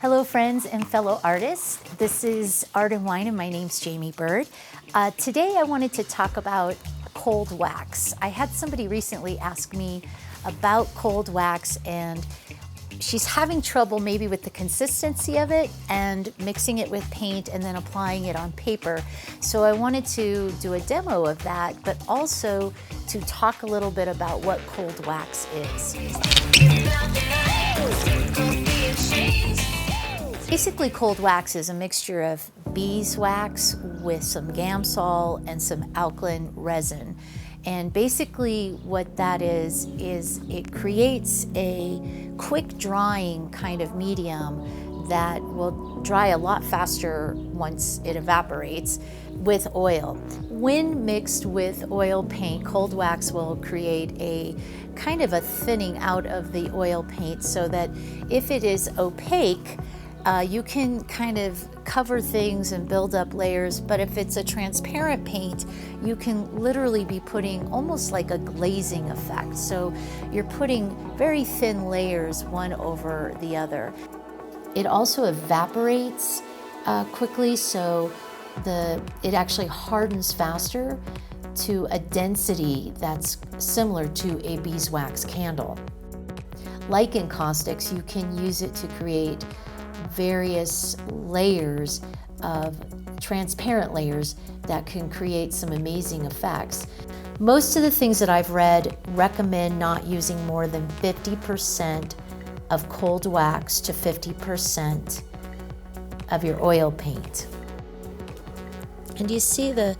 Hello friends and fellow artists. This is Art and Wine and my name's Jaime Byrd. Today I wanted to talk about cold wax. I had somebody recently ask me about cold wax and she's having trouble maybe with the consistency of it and mixing it with paint and then applying it on paper. So I wanted to do a demo of that, but also to talk a little bit about what cold wax is. Basically, cold wax is a mixture of beeswax with some Gamsol and some alkaline resin. And basically what that is it creates a quick drying kind of medium that will dry a lot faster once it evaporates with oil. When mixed with oil paint, cold wax will create a kind of a thinning out of the oil paint so that if it is opaque, you can kind of cover things and build up layers, but if it's a transparent paint, you can literally be putting almost like a glazing effect. So you're putting very thin layers one over the other. It also evaporates quickly, so it actually hardens faster to a density that's similar to a beeswax candle. Like in caustics, you can use it to create various layers of transparent layers that can create some amazing effects. Most of the things that I've read recommend not using more than 50% of cold wax to 50% of your oil paint. And you see the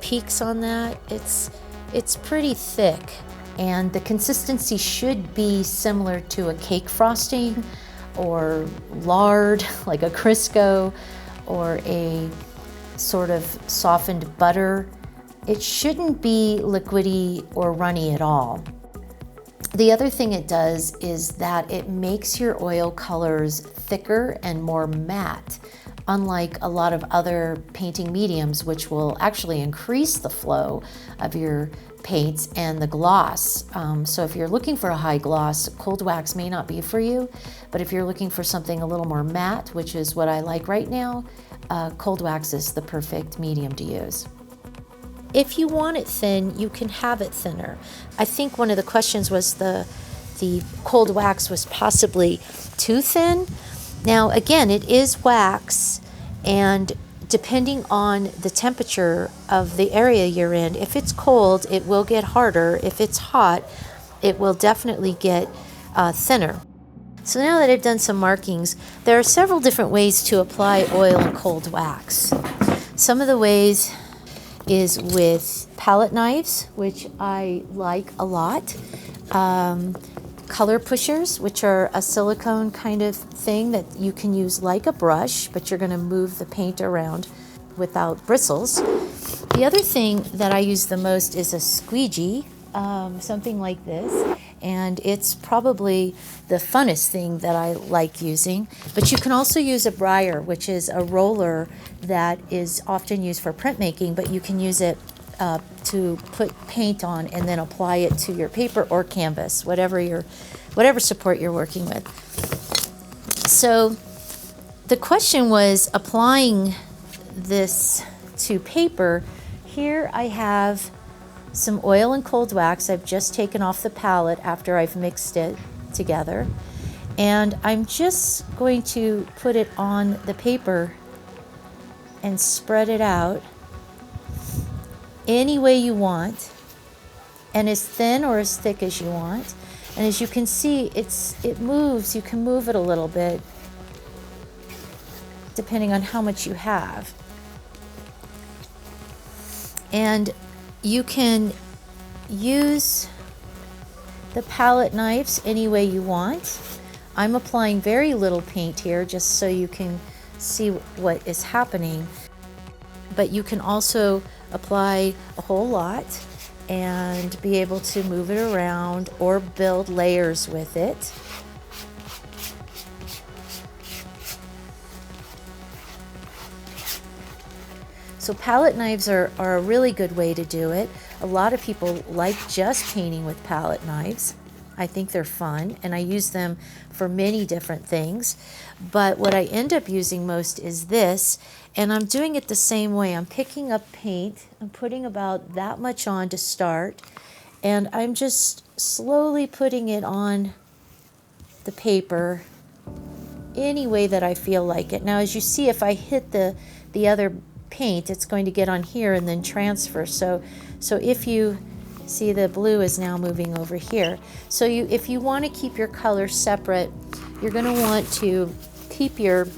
peaks on that? It's pretty thick, and the consistency should be similar to a cake frosting or lard, like a Crisco, or a sort of softened butter. It shouldn't be liquidy or runny at all. The other thing it does is that it makes your oil colors thicker and more matte, unlike a lot of other painting mediums, which will actually increase the flow of your paints and the gloss. So if you're looking for a high gloss, cold wax may not be for you, but if you're looking for something a little more matte, which is what I like right now, cold wax is the perfect medium to use. If you want it thin, you can have it thinner. I think one of the questions was the cold wax was possibly too thin. Now again, it is wax, and depending on the temperature of the area you're in, if it's cold, it will get harder. If it's hot, it will definitely get thinner. So now that I've done some markings, there are several different ways to apply oil and cold wax. Some of the ways is with pallet knives, which I like a lot. Color pushers, which are a silicone kind of thing that you can use like a brush, but you're going to move the paint around without bristles. The other thing that I use the most is a squeegee, something like this, and it's probably the funnest thing that I like using. But you can also use a briar, which is a roller that is often used for printmaking, but you can use it to put paint on and then apply it to your paper or canvas, whatever support you're working with. So the question was applying this to paper. Here I have some oil and cold wax I've just taken off the palette after I've mixed it together, and I'm just going to put it on the paper and spread it out any way you want, and as thin or as thick as you want. And as you can see, it moves. You can move it a little bit depending on how much you have. And you can use the palette knives any way you want. I'm applying very little paint here just so you can see what is happening. But you can also apply a whole lot and be able to move it around or build layers with it. So palette knives are a really good way to do it. A lot of people like just painting with palette knives. I think they're fun, and I use them for many different things. But what I end up using most is this, and I'm doing it the same way. I'm picking up paint, I'm putting about that much on to start, and I'm just slowly putting it on the paper any way that I feel like it. Now, as you see, if I hit the other paint, it's going to get on here and then transfer. So if you see, the blue is now moving over here. So if you want to keep your colors separate, you're going to want to keep your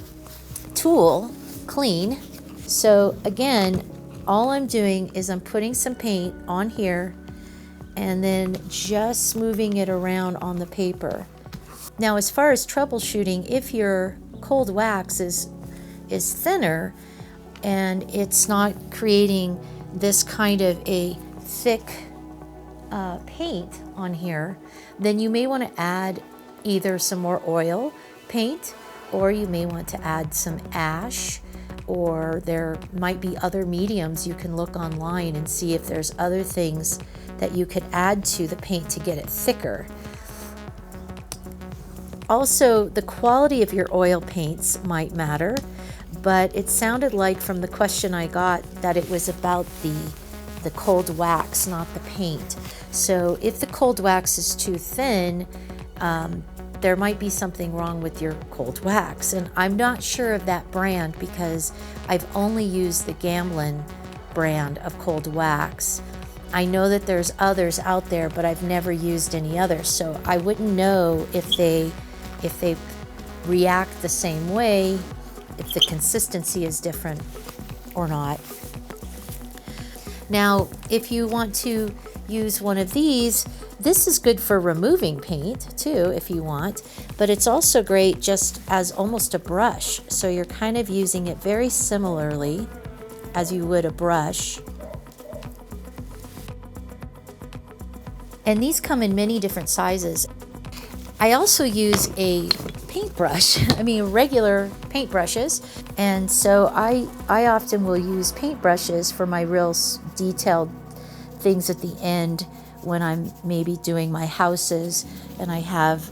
tool clean. So again, all I'm doing is I'm putting some paint on here and then just moving it around on the paper. Now, as far as troubleshooting, if your cold wax is thinner and it's not creating this kind of a thick paint on here, then you may want to add either some more oil paint, or you may want to add some ash, or there might be other mediums. You can look online and see if there's other things that you could add to the paint to get it thicker. Also, the quality of your oil paints might matter, but it sounded like from the question I got that it was about the cold wax, not the paint. So if the cold wax is too thin, there might be something wrong with your cold wax. And I'm not sure of that brand because I've only used the Gamblin brand of cold wax. I know that there's others out there, but I've never used any others, so I wouldn't know if they react the same way, if the consistency is different or not. Now, if you want to use one of these, this is good for removing paint too, if you want, but it's also great just as almost a brush. So you're kind of using it very similarly as you would a brush. And these come in many different sizes. I also use a paintbrush, regular paintbrushes. And so I often will use paintbrushes for my real detailed things at the end when I'm maybe doing my houses and I have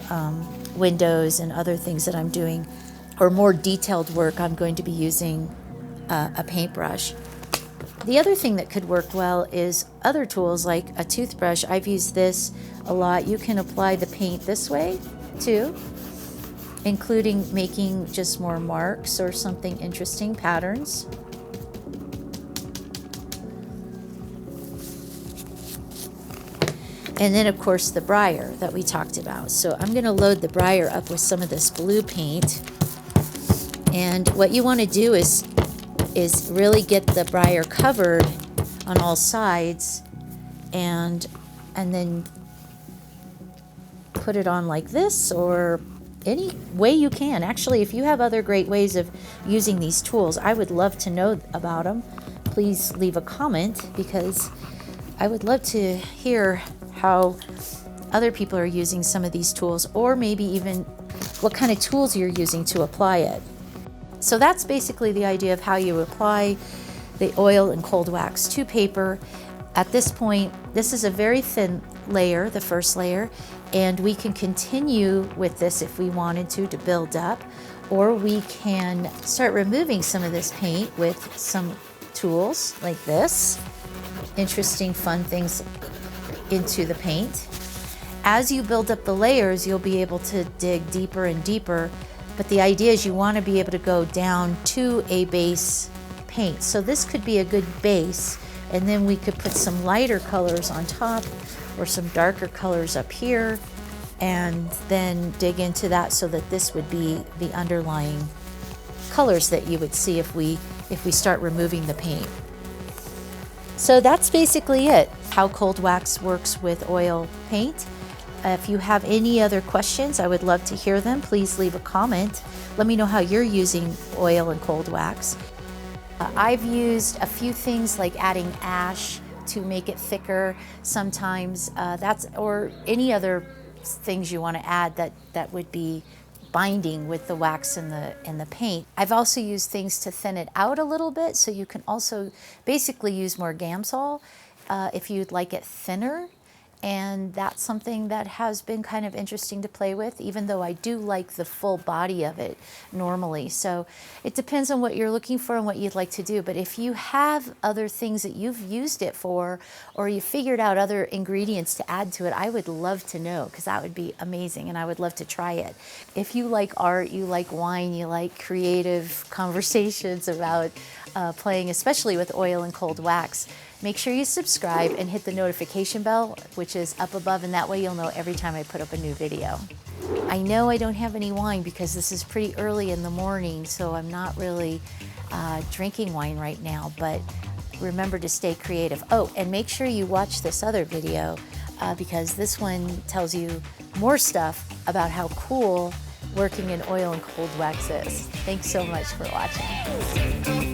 windows and other things that I'm doing, or more detailed work. I'm going to be using a paintbrush. The other thing that could work well is other tools like a toothbrush. I've used this a lot. You can apply the paint this way too, including making just more marks or something interesting, patterns. And then of course the briar that we talked about. So I'm going to load the briar up with some of this blue paint. And what you want to do is really get the briar covered on all sides and then put it on like this, or any way you can. Actually, if you have other great ways of using these tools, I would love to know about them. Please leave a comment, because I would love to hear how other people are using some of these tools, or maybe even what kind of tools you're using to apply it. So that's basically the idea of how you apply the oil and cold wax to paper. At this point, this is a very thin layer, the first layer, and we can continue with this if we wanted to build up, or we can start removing some of this paint with some tools like this. Interesting, fun things into the paint. As you build up the layers, you'll be able to dig deeper and deeper, but the idea is you want to be able to go down to a base paint. So this could be a good base, and then we could put some lighter colors on top or some darker colors up here, and then dig into that so that this would be the underlying colors that you would see if we start removing the paint. So that's basically it, how cold wax works with oil paint. If you have any other questions, I would love to hear them. Please leave a comment. Let me know how you're using oil and cold wax. I've used a few things like adding ash to make it thicker sometimes, or any other things you want to add that would be binding with the wax and the paint. I've also used things to thin it out a little bit, so you can also basically use more Gamsol if you'd like it thinner. and that's something that has been kind of interesting to play with, even though I do like the full body of it normally. So it depends on what you're looking for and what you'd like to do. But if you have other things that you've used it for, or you figured out other ingredients to add to it, I would love to know, because that would be amazing and I would love to try it. If you like art, you like wine, you like creative conversations about playing, especially with oil and cold wax, make sure you subscribe and hit the notification bell, which is up above, and that way you'll know every time I put up a new video. I know I don't have any wine because this is pretty early in the morning, so I'm not really drinking wine right now, but remember to stay creative. Oh, and make sure you watch this other video because this one tells you more stuff about how cool working in oil and cold wax is. Thanks so much for watching.